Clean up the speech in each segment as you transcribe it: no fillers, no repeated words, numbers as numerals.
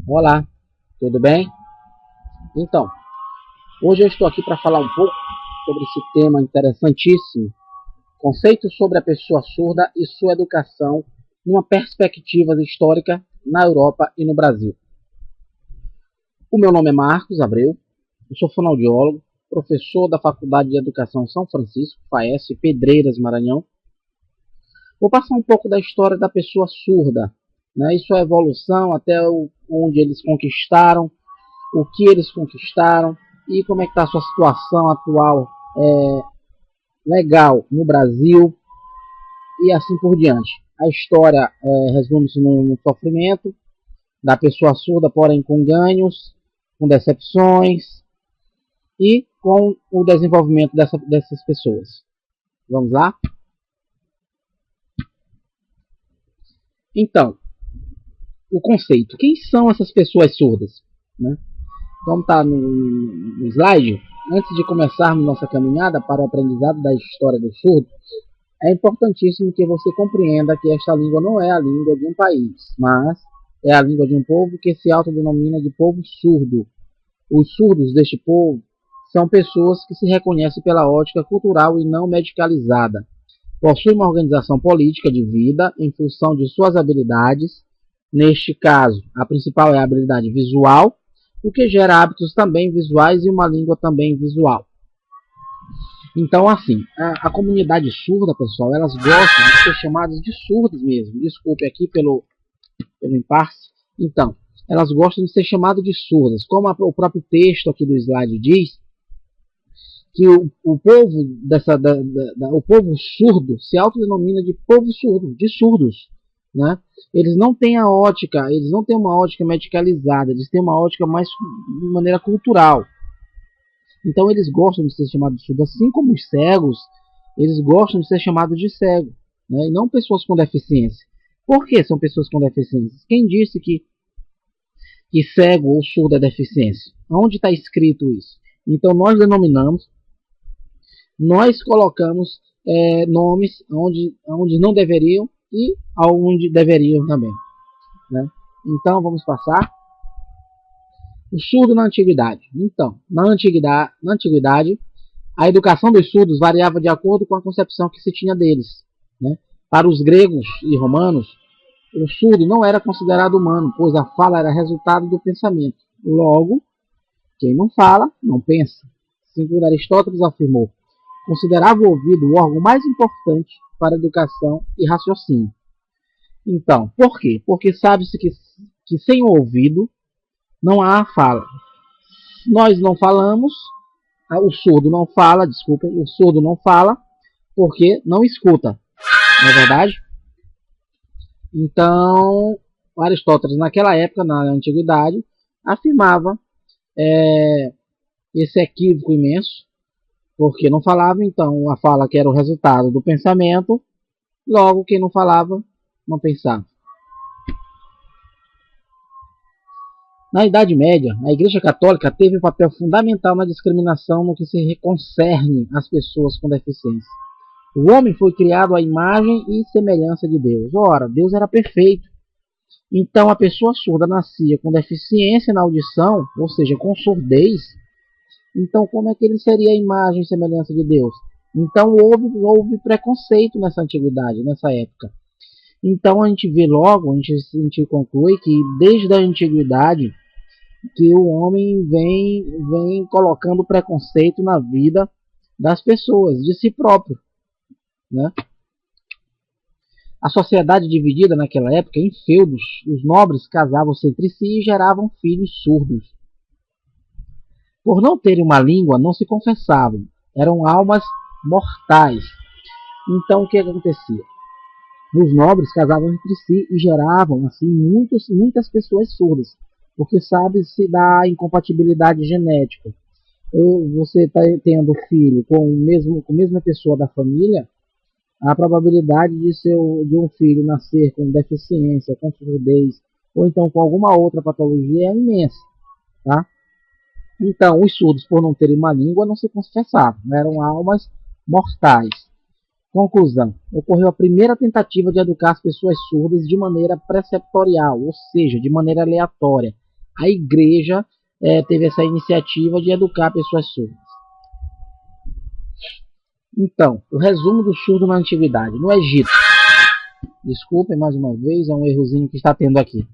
Olá, tudo bem? Então, hoje eu estou aqui para falar um pouco sobre esse tema interessantíssimo, conceitos sobre a pessoa surda e sua educação numa perspectiva histórica na Europa e no Brasil. O meu nome é Marcos Abreu, eu sou fonoaudiólogo, professor da Faculdade de Educação São Francisco, FAES, Pedreiras, Maranhão. Vou passar um pouco da história da pessoa surda, e sua evolução até onde eles conquistaram, o que eles conquistaram e como é que está a sua situação atual legal no Brasil e assim por diante. A história resume-se no sofrimento da pessoa surda, porém com ganhos, com decepções e com o desenvolvimento dessas pessoas. Vamos lá? Então, o conceito. Quem são essas pessoas surdas? Como está no slide, antes de começarmos nossa caminhada para o aprendizado da história do surdo, é importantíssimo que você compreenda que esta língua não é a língua de um país, mas é a língua de um povo que se autodenomina de povo surdo. Os surdos deste povo são pessoas que se reconhecem pela ótica cultural e não medicalizada. Possuem uma organização política de vida em função de suas habilidades. Neste caso, a principal é a habilidade visual, o que gera hábitos também visuais e uma língua também visual. Então, assim, a comunidade surda, pessoal, elas gostam de ser chamadas de surdas mesmo. Desculpe aqui pelo impasse. Então, elas gostam de ser chamadas de surdas. Como o próprio texto aqui do slide diz, que o povo o povo surdo se autodenomina de povo surdo, de surdos. Eles não têm a ótica, eles não têm uma ótica medicalizada, eles têm uma ótica mais de maneira cultural. Então eles gostam de ser chamados de surdo, assim como os cegos, eles gostam de ser chamados de cego, e não pessoas com deficiência. Por que são pessoas com deficiência? Quem disse que cego ou surdo é deficiência? Onde está escrito isso? Então nós denominamos, nós colocamos nomes onde não deveriam e aonde deveriam também. Então vamos passar. O surdo na antiguidade. Então, na antiguidade, a educação dos surdos variava de acordo com a concepção que se tinha deles. Para os gregos e romanos, o surdo não era considerado humano, pois a fala era resultado do pensamento. Logo, quem não fala, não pensa. Segundo Aristóteles afirmou, considerava o ouvido o órgão mais importante para a educação e raciocínio. Então, por quê? Porque sabe-se que sem o ouvido não há fala. Nós não falamos, o surdo não fala, o surdo não fala porque não escuta, não é verdade? Então, Aristóteles naquela época, na antiguidade, afirmava esse equívoco imenso, porque não falava, então a fala que era o resultado do pensamento, logo quem não falava, não pensava. Na Idade Média, a Igreja Católica teve um papel fundamental na discriminação no que se concerne às pessoas com deficiência. O homem foi criado à imagem e semelhança de Deus. Ora, Deus era perfeito. Então a pessoa surda nascia com deficiência na audição, ou seja, com surdez. Então como é que ele seria a imagem e semelhança de Deus? Então houve preconceito nessa antiguidade, nessa época. Então a gente vê logo, a gente conclui que desde a antiguidade que o homem vem colocando preconceito na vida das pessoas, de si próprio. A sociedade dividida naquela época em feudos, os nobres casavam-se entre si e geravam filhos surdos. Por não terem uma língua, não se confessavam, eram almas mortais. Então o que acontecia? Os nobres casavam entre si e geravam assim muitas pessoas surdas, porque sabe-se da incompatibilidade genética. Você está tendo filho com a mesma pessoa da família, a probabilidade de um filho nascer com deficiência, com surdez, ou então com alguma outra patologia é imensa. Então, os surdos, por não terem uma língua, não se confessavam, eram almas mortais. Conclusão. Ocorreu a primeira tentativa de educar as pessoas surdas de maneira preceptorial, ou seja, de maneira aleatória, a igreja teve essa iniciativa de educar pessoas surdas. Então, o resumo do surdo na antiguidade. No Egito, desculpem mais uma vez, é um errozinho que está tendo aqui.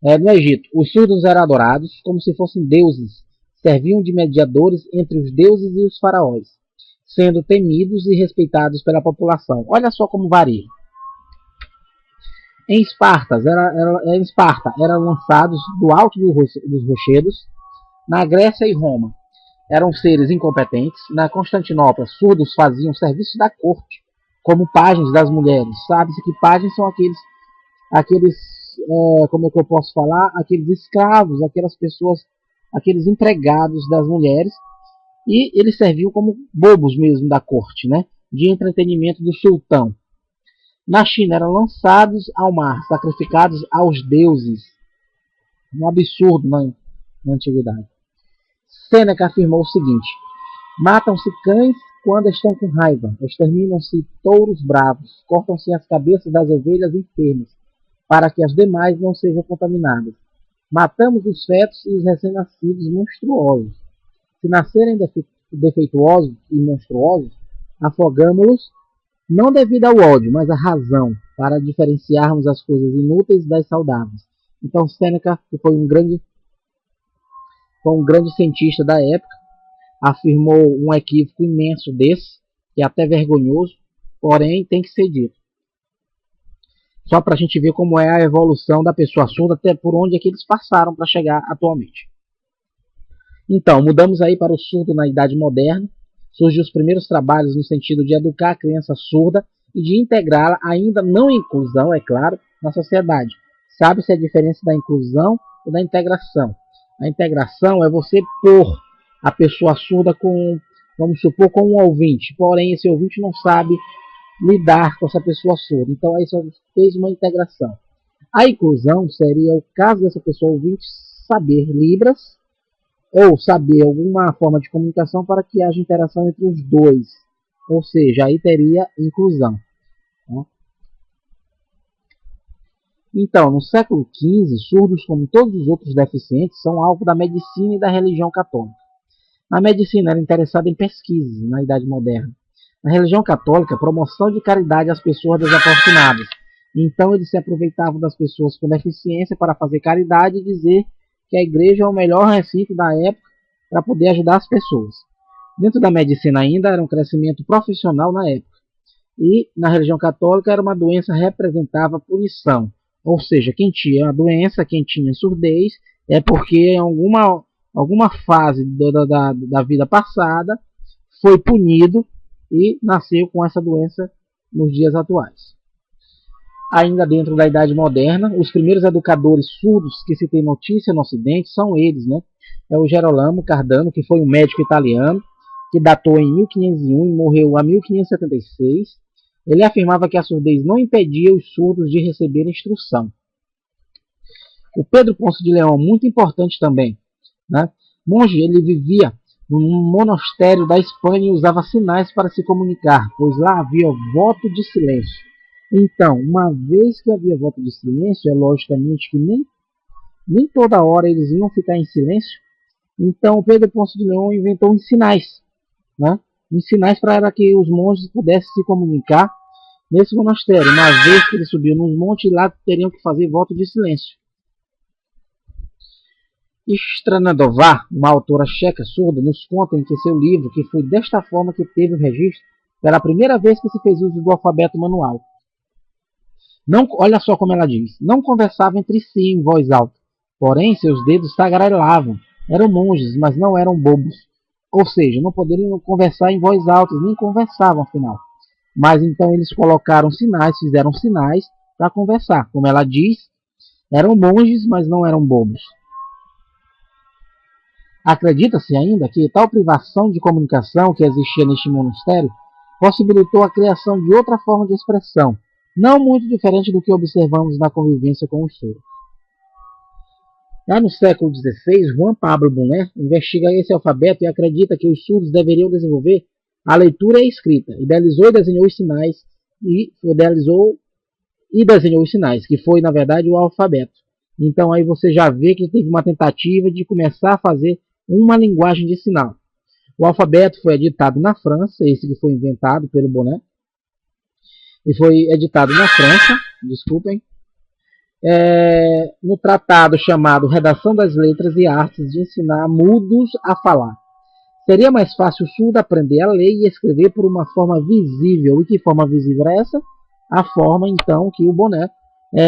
No Egito, os surdos eram adorados como se fossem deuses, serviam de mediadores entre os deuses e os faraós, sendo temidos e respeitados pela população. Olha só como varia. Em Esparta, eram lançados do alto dos rochedos. Na Grécia e Roma, eram seres incompetentes. Na Constantinopla, surdos faziam serviço da corte, como pajens das mulheres. Sabe-se que pajens são aqueles como é que eu posso falar? Aqueles escravos, aquelas pessoas, aqueles empregados das mulheres. E eles serviam como bobos mesmo da corte, né? De entretenimento do sultão. Na China eram lançados ao mar, sacrificados aos deuses. Um absurdo na antiguidade. Sêneca afirmou o seguinte: matam-se cães quando estão com raiva, exterminam-se touros bravos, cortam-se as cabeças das ovelhas enfermas, para que as demais não sejam contaminadas. Matamos os fetos e os recém-nascidos monstruosos. Se nascerem defeituosos e monstruosos, afogamo-los, não devido ao ódio, mas à razão, para diferenciarmos as coisas inúteis das saudáveis. Então Sêneca, que foi um grande cientista da época, afirmou um equívoco imenso desse, que é até vergonhoso, porém tem que ser dito. Só para a gente ver como é a evolução da pessoa surda, até por onde é que eles passaram para chegar atualmente. Então, mudamos aí para o surdo na Idade Moderna. Surgiu os primeiros trabalhos no sentido de educar a criança surda e de integrá-la, ainda não em inclusão, é claro, na sociedade. Sabe-se a diferença da inclusão e da integração. A integração é você pôr a pessoa surda com, vamos supor, com um ouvinte. Porém, esse ouvinte não sabe lidar com essa pessoa surda. Então, aí só fez uma integração. A inclusão seria o caso dessa pessoa ouvinte saber Libras ou saber alguma forma de comunicação para que haja interação entre os dois. Ou seja, aí teria inclusão. Né? Então, no século XV, surdos, como todos os outros deficientes, são alvo da medicina e da religião católica. A medicina era interessada em pesquisas na Idade Moderna. Na religião católica, promoção de caridade às pessoas desafortunadas. Então, eles se aproveitavam das pessoas com deficiência para fazer caridade e dizer que a igreja é o melhor recinto da época para poder ajudar as pessoas. Dentro da medicina ainda era um crescimento profissional na época. E na religião católica era uma doença representava punição. Ou seja, quem tinha a doença, quem tinha surdez, é porque em alguma fase da vida passada foi punido e nasceu com essa doença nos dias atuais. Ainda dentro da Idade Moderna, os primeiros educadores surdos que se tem notícia no Ocidente são eles, né? É o Gerolamo Cardano, que foi um médico italiano, que datou em 1501 e morreu em 1576. Ele afirmava que a surdez não impedia os surdos de receber instrução. O Pedro Ponce de Leão, muito importante também, né? Monge, ele vivia num monastério da Espanha e usava sinais para se comunicar, pois lá havia voto de silêncio. Então, uma vez que havia voto de silêncio, é logicamente que nem toda hora eles iam ficar em silêncio. Então, Pedro Ponce de Leão inventou os sinais, né? Os sinais para que os monges pudessem se comunicar nesse monastério. Uma vez que eles subiam nos montes, lá teriam que fazer voto de silêncio. Stranadová, uma autora checa surda, nos conta em que seu livro, que foi desta forma que teve o registro, pela primeira vez que se fez uso do alfabeto manual. Não, olha só como ela diz: não conversavam entre si em voz alta, porém seus dedos tagarelavam. Eram monges, mas não eram bobos. Ou seja, não poderiam conversar em voz alta, nem conversavam afinal. Mas então eles colocaram sinais, fizeram sinais para conversar. Como ela diz, eram monges, mas não eram bobos. Acredita-se ainda que tal privação de comunicação que existia neste monastério possibilitou a criação de outra forma de expressão, não muito diferente do que observamos na convivência com os surdos. Já no século XVI, Juan Pablo Bunner investiga esse alfabeto e acredita que os surdos deveriam desenvolver a leitura e a escrita. Idealizou e desenhou os sinais, que foi, na verdade, o alfabeto. Então aí você já vê que teve uma tentativa de começar a fazer uma linguagem de sinal. O alfabeto foi editado na França, esse que foi inventado pelo Bonnet, e foi editado na França, desculpem, no tratado chamado Redação das Letras e Artes de Ensinar Mudos a Falar. Seria mais fácil o surdo aprender a ler e escrever por uma forma visível. E que forma visível é essa? A forma, então, que o Bonnet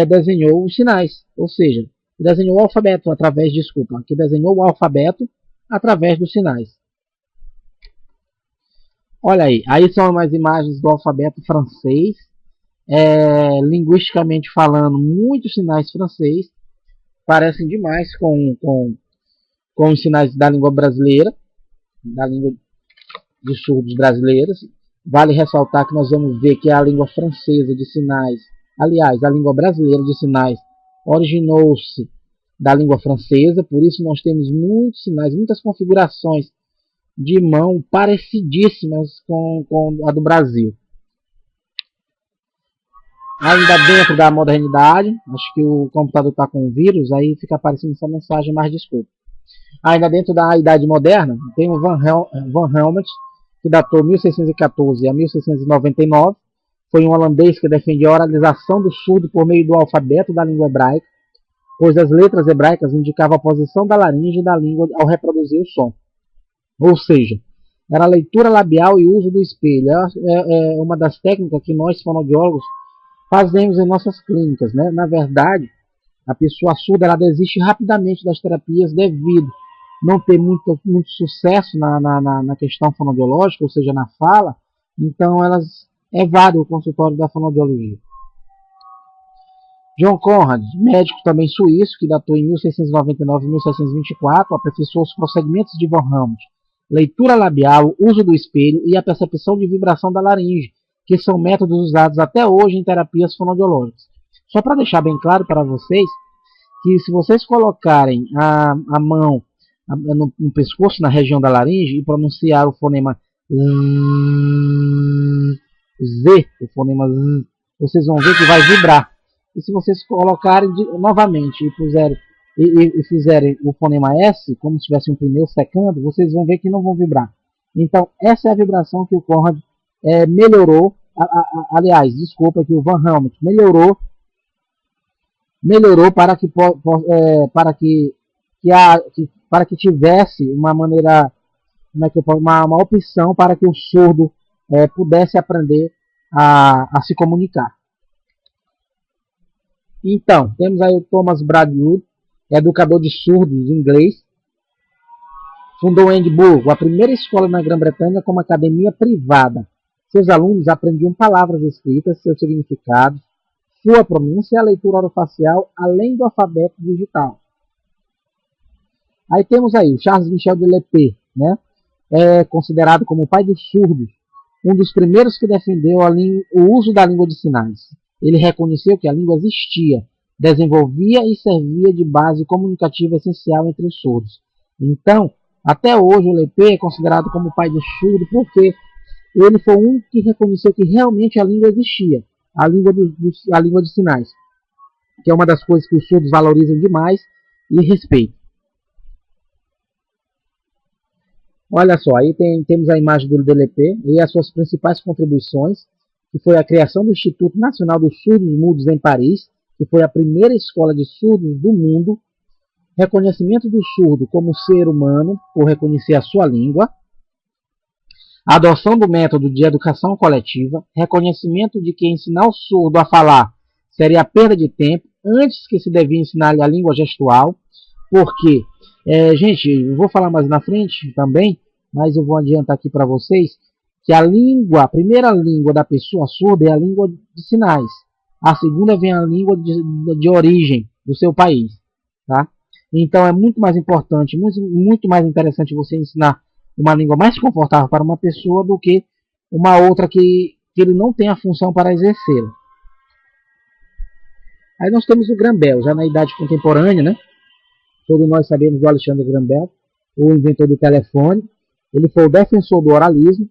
desenhou os sinais. Ou seja, desenhou o alfabeto através, que desenhou o alfabeto através dos sinais. Olha aí são umas imagens do alfabeto francês. Linguisticamente falando, muitos sinais francês parecem demais com os sinais da língua brasileira, da língua de surdos brasileiras. Vale ressaltar que nós vamos ver que a língua francesa de sinais, aliás, a língua brasileira de sinais originou-se da língua francesa, por isso nós temos muitos sinais, muitas configurações de mão parecidíssimas com a do Brasil. Ainda dentro da modernidade, acho que o computador está com um vírus, aí fica aparecendo essa mensagem, mas desculpa. Ainda dentro da Idade Moderna, tem o Van Helmont, que datou 1614 a 1699. Foi um holandês que defendia a oralização do surdo por meio do alfabeto da língua hebraica, pois as letras hebraicas indicavam a posição da laringe da língua ao reproduzir o som. Ou seja, era a leitura labial e uso do espelho. É uma das técnicas que nós, fonoaudiólogos, fazemos em nossas clínicas, né? Na verdade, a pessoa surda ela desiste rapidamente das terapias devido não ter muito sucesso na questão fonoaudiológica, ou seja, na fala, então elas evadem o consultório da fonoaudiologia. John Conrad, médico também suíço, que datou em 1699 e 1624, aperfeiçoou os procedimentos de Van Helmont, leitura labial, uso do espelho e a percepção de vibração da laringe, que são métodos usados até hoje em terapias fonoaudiológicas. Só para deixar bem claro para vocês, que se vocês colocarem a mão no pescoço, na região da laringe, e pronunciar o fonema Z, o fonema Z, vocês vão ver que vai vibrar. E se vocês colocarem novamente e fizerem o fonema S, como se tivesse um pneu secando, vocês vão ver que não vão vibrar. Então, essa é a vibração que o Conrad melhorou, aliás, desculpa, que o Van Helmont melhorou para que tivesse uma maneira, uma opção para que o surdo pudesse aprender a se comunicar. Então, temos aí o Thomas Bradwood, educador de surdos inglês, fundou em Edimburgo a primeira escola na Grã-Bretanha como academia privada. Seus alunos aprendiam palavras escritas, seus significados, sua pronúncia e a leitura orofacial, além do alfabeto digital. Aí temos aí o Charles Michel de Lepé, né? É considerado como o pai dos surdos, um dos primeiros que defendeu o uso da língua de sinais. Ele reconheceu que a língua existia, desenvolvia e servia de base comunicativa essencial entre os surdos. Então, até hoje o Lepé é considerado como o pai do surdo porque ele foi o único que reconheceu que realmente a língua existia, a língua de sinais, que é uma das coisas que os surdos valorizam demais e respeitam. Olha só, aí temos a imagem do Lepé e as suas principais contribuições, que foi a criação do Instituto Nacional dos Surdos Mudos em Paris, que foi a primeira escola de surdos do mundo, reconhecimento do surdo como ser humano, por reconhecer a sua língua, a adoção do método de educação coletiva, reconhecimento de que ensinar o surdo a falar seria perda de tempo, antes que se devia ensinar-lhe a língua gestual, porque, gente, eu vou falar mais na frente também, mas eu vou adiantar aqui para vocês, que a primeira língua da pessoa surda é a língua de sinais. A segunda vem a língua de origem do seu país. Tá? Então é muito mais importante, muito mais interessante você ensinar uma língua mais confortável para uma pessoa do que uma outra que ele não tem a função para exercê-la. Aí nós temos o Graham Bell, já na idade contemporânea, né? Todos nós sabemos do Alexander Graham Bell, o inventor do telefone. Ele foi o defensor do oralismo,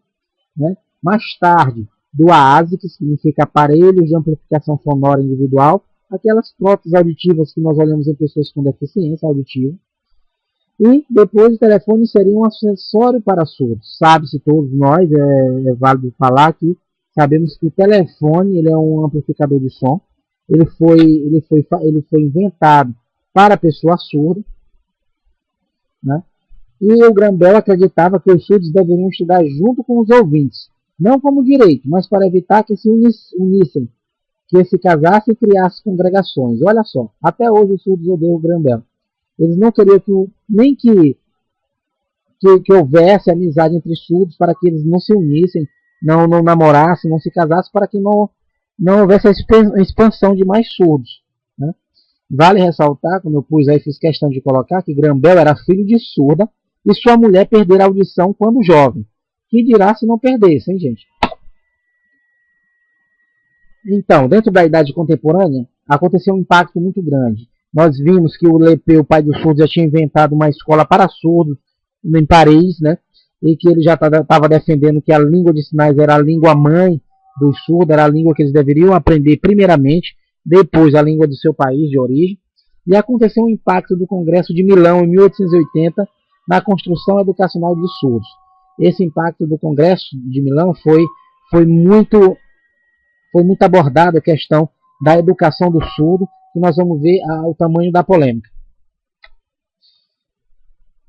né? Mais tarde do AASI, que significa Aparelhos de Amplificação Sonora Individual, aquelas próteses auditivas que nós olhamos em pessoas com deficiência auditiva. E depois o telefone seria um acessório para surdos. Sabe-se todos nós, é válido falar que sabemos que o telefone ele é um amplificador de som. Ele foi inventado para a pessoa surda, né? E o Graham Bell acreditava que os surdos deveriam estudar junto com os ouvintes, não como direito, mas para evitar que se unissem, que se casassem e criassem congregações. Olha só, até hoje os surdos odeiam o Graham Bell. Eles não queriam nem que houvesse amizade entre surdos, para que eles não se unissem, não namorassem, não se casassem, para que não houvesse a expansão de mais surdos, né? Vale ressaltar, como eu pus aí, fiz questão de colocar, que Graham Bell era filho de surda e sua mulher perdera a audição quando jovem. Que dirá se não perdesse, hein, gente? Então, dentro da idade contemporânea, aconteceu um impacto muito grande. Nós vimos que o Lepeu, o pai dos surdos, já tinha inventado uma escola para surdos em Paris, né? E que ele já estava defendendo que a língua de sinais era a língua mãe dos surdos, era a língua que eles deveriam aprender primeiramente, depois a língua do seu país de origem. E aconteceu um impacto do Congresso de Milão, em 1880, na construção educacional de surdos. Esse impacto do Congresso de Milão foi muito abordado a questão da educação do surdo, que nós vamos ver o tamanho da polêmica.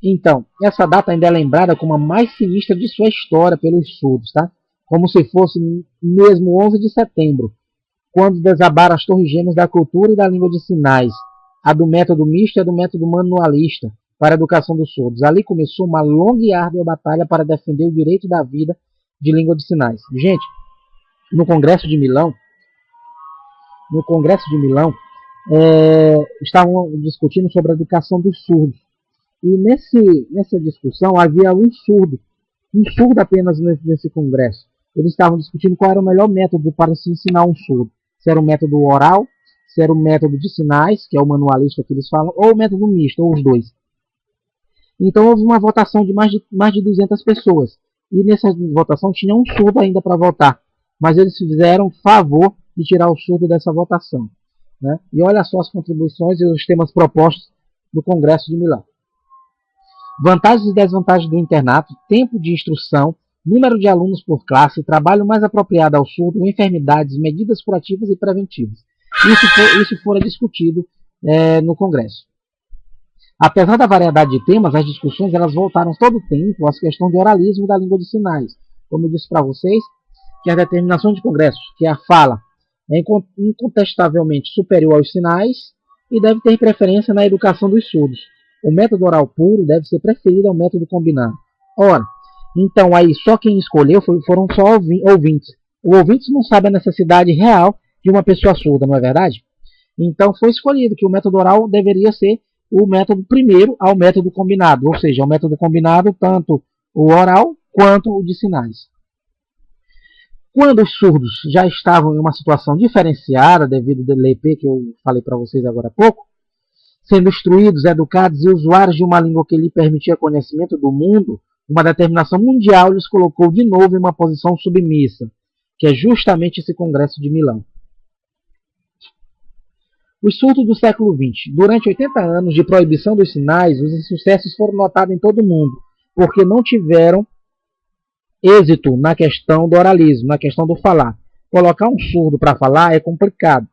Então, essa data ainda é lembrada como a mais sinistra de sua história pelos surdos, tá? Como se fosse mesmo 11 de setembro, quando desabaram as torres gêmeas da cultura e da língua de sinais, a do método misto e a do método manualista, para a educação dos surdos. Ali começou uma longa e árdua batalha para defender o direito da vida de língua de sinais. Gente, no Congresso de Milão, estavam discutindo sobre a educação dos surdos. E nessa discussão havia um surdo apenas nesse congresso. Eles estavam discutindo qual era o melhor método para se ensinar um surdo. Se era o método oral, se era o método de sinais, que é o manualista que eles falam, ou o método misto, ou os dois. Então houve uma votação de mais de 200 pessoas. E nessa votação tinha um surdo ainda para votar. Mas eles fizeram favor de tirar o surdo dessa votação, né? E olha só as contribuições e os temas propostos no Congresso de Milão. Vantagens e desvantagens do internato, tempo de instrução, número de alunos por classe, trabalho mais apropriado ao surdo, enfermidades, medidas curativas e preventivas. Isso fora discutido no Congresso. Apesar da variedade de temas, as discussões elas voltaram todo o tempo às questões de oralismo da língua de sinais. Como eu disse para vocês, que a determinação de Congresso, que é a fala, é incontestavelmente superior aos sinais e deve ter preferência na educação dos surdos. O método oral puro deve ser preferido ao método combinado. Ora, então aí só quem escolheu foram só ouvintes. O ouvinte não sabe a necessidade real de uma pessoa surda, não é verdade? Então foi escolhido que o método oral deveria ser o método primeiro ao método combinado, ou seja, o método combinado tanto o oral quanto o de sinais. Quando os surdos já estavam em uma situação diferenciada devido ao DLP que eu falei para vocês agora há pouco, sendo instruídos, educados e usuários de uma língua que lhe permitia conhecimento do mundo, uma determinação mundial lhes colocou de novo em uma posição submissa, que é justamente esse Congresso de Milão. Os surdos do século XX. Durante 80 anos de proibição dos sinais, os insucessos foram notados em todo o mundo, porque não tiveram êxito na questão do oralismo, na questão do falar. Colocar um surdo para falar é complicado.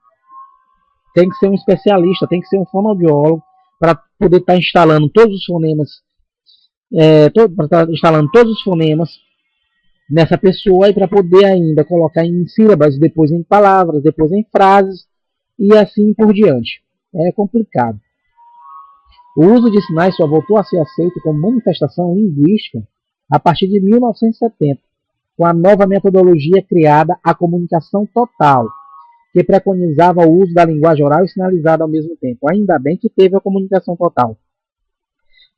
Tem que ser um especialista, tem que ser um fonoaudiólogo para poder estar instalando todos os fonemas, nessa pessoa e para poder ainda colocar em sílabas, depois em palavras, depois em frases e assim por diante. É complicado. O uso de sinais só voltou a ser aceito como manifestação linguística a partir de 1970, com a nova metodologia criada, a comunicação total, que preconizava o uso da linguagem oral e sinalizada ao mesmo tempo. Ainda bem que teve a comunicação total.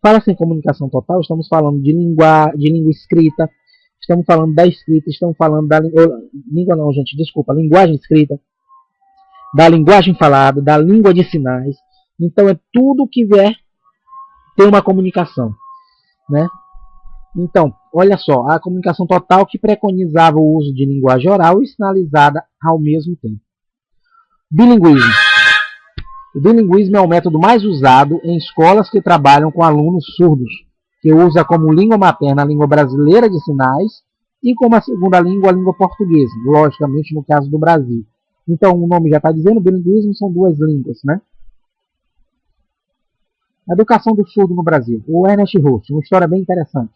Fala-se em comunicação total, estamos falando de língua escrita, estamos falando da escrita, estamos falando da linguagem escrita, da linguagem falada, da língua de sinais. Então é tudo que vier ter uma comunicação, né? Então, olha só, a comunicação total que preconizava o uso de linguagem oral e sinalizada ao mesmo tempo. Bilinguismo. O bilinguismo é o método mais usado em escolas que trabalham com alunos surdos, que usa como língua materna a língua brasileira de sinais e como a segunda língua a língua portuguesa, logicamente no caso do Brasil. Então o nome já está dizendo, bilinguismo são duas línguas, né? A educação do surdo no Brasil. O Ernest Rossi, uma história bem interessante.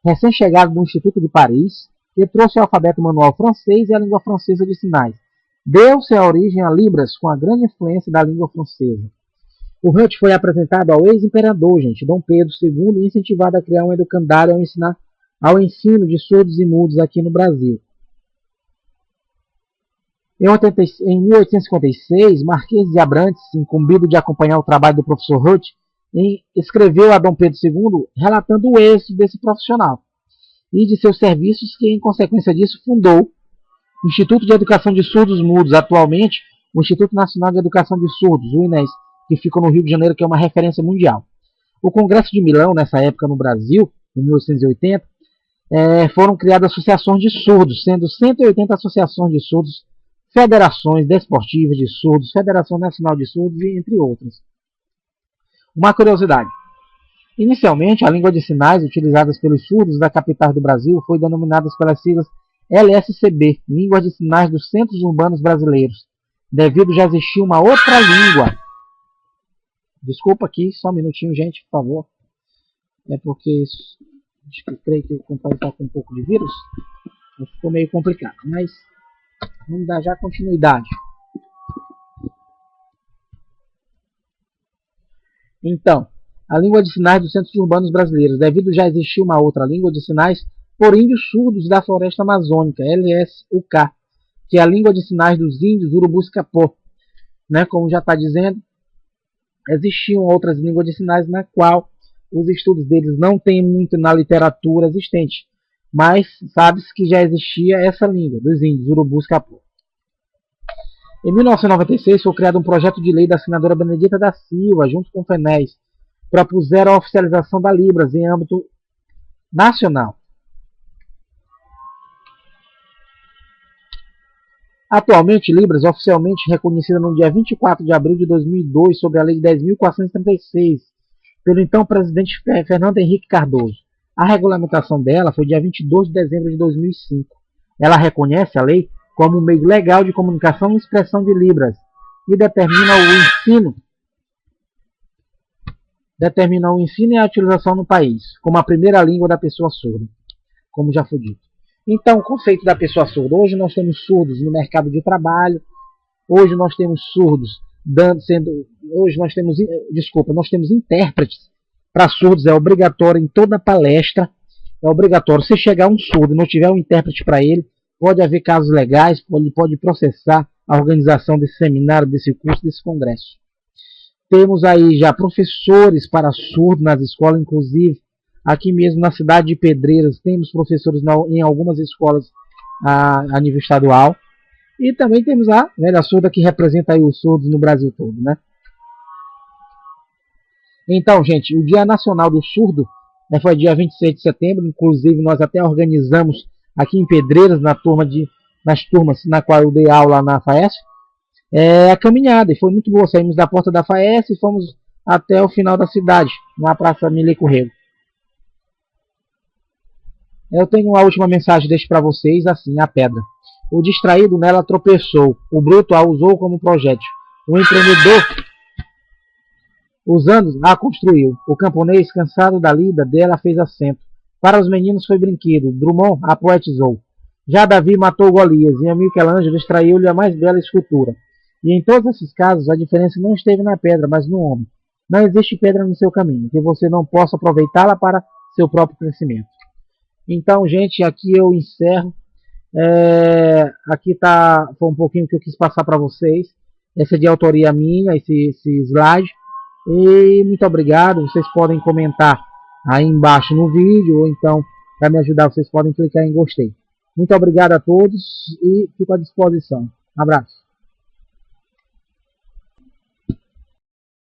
Recém-chegado do Instituto de Paris, ele trouxe o alfabeto manual francês e a língua francesa de sinais. Deu-se a origem a Libras com a grande influência da língua francesa. O Hutt foi apresentado ao ex-imperador, Dom Pedro II, e incentivado a criar um educandário ao ensino de surdos e mudos aqui no Brasil. Em 1856, Marquês de Abrantes, incumbido de acompanhar o trabalho do professor Hutt, escreveu a Dom Pedro II relatando o êxito desse profissional e de seus serviços, que em consequência disso fundou o Instituto de Educação de Surdos Mudos, atualmente o Instituto Nacional de Educação de Surdos, o INES, que fica no Rio de Janeiro, que é uma referência mundial. O Congresso de Milão, nessa época no Brasil, em 1880, foram criadas associações de surdos, sendo 180 associações de surdos, federações desportivas de surdos, Federação Nacional de Surdos, e entre outras. Uma curiosidade. Inicialmente, a língua de sinais utilizada pelos surdos da capital do Brasil foi denominada pelas siglas LSCB, Língua de Sinais dos Centros Urbanos Brasileiros, devido já existir uma outra língua. Desculpa aqui, só um minutinho, gente, por favor. É porque creio que o computador está com um pouco de vírus. Ficou meio complicado, mas vamos dar já continuidade. Então, a língua de sinais dos centros urbanos brasileiros, devido já existir uma outra língua de sinais por índios surdos da floresta amazônica, LSUK, que é a língua de sinais dos índios urubus-capô. Como já está dizendo, existiam outras línguas de sinais na qual os estudos deles não tem muito na literatura existente, mas sabe-se que já existia essa língua dos índios urubus-capô. Em 1996 foi criado um projeto de lei da senadora Benedita da Silva, junto com o FENES, propuseram a oficialização da Libras em âmbito nacional. Atualmente, Libras é oficialmente reconhecida no dia 24 de abril de 2002 sob a Lei 10.436, pelo então presidente Fernando Henrique Cardoso. A regulamentação dela foi dia 22 de dezembro de 2005. Ela reconhece a lei como um meio legal de comunicação e expressão de Libras e determina o ensino e a utilização no país, como a primeira língua da pessoa surda, como já foi dito. Então, o conceito da pessoa surda. Hoje nós temos surdos no mercado de trabalho, hoje nós temos surdos nós temos intérpretes para surdos, é obrigatório em toda palestra, é obrigatório. Se chegar um surdo e não tiver um intérprete para ele, pode haver casos legais, ele pode processar a organização desse seminário, desse curso, desse congresso. Temos aí já professores para surdos nas escolas, inclusive aqui mesmo na cidade de Pedreiras temos professores em algumas escolas a nível estadual. E também temos a velha surda que representa aí os surdos no Brasil todo, Então, gente, o Dia Nacional do Surdo foi dia 26 de setembro, inclusive nós até organizamos aqui em Pedreiras, nas turmas na qual eu dei aula na FAESP, a caminhada, e foi muito boa. Saímos da porta da FAESP e fomos até o final da cidade, na Praça Milico Rego. Eu tenho uma última mensagem, deixo para vocês, assim, a pedra. O distraído nela tropeçou, o bruto a usou como projétil. O empreendedor, usando, a construiu. O camponês, cansado da lida, dela fez assento. Para os meninos foi brinquedo, Drummond a poetizou. Já Davi matou Golias, e a Michelangelo extraiu-lhe a mais bela escultura. E em todos esses casos, a diferença não esteve na pedra, mas no homem. Não existe pedra no seu caminho, que você não possa aproveitá-la para seu próprio crescimento. Então, gente, aqui eu encerro. Aqui foi um pouquinho que eu quis passar para vocês. Essa é de autoria minha, esse slide. E muito obrigado. Vocês podem comentar aí embaixo no vídeo, ou então, para me ajudar, vocês podem clicar em gostei. Muito obrigado a todos e fico à disposição. Um abraço.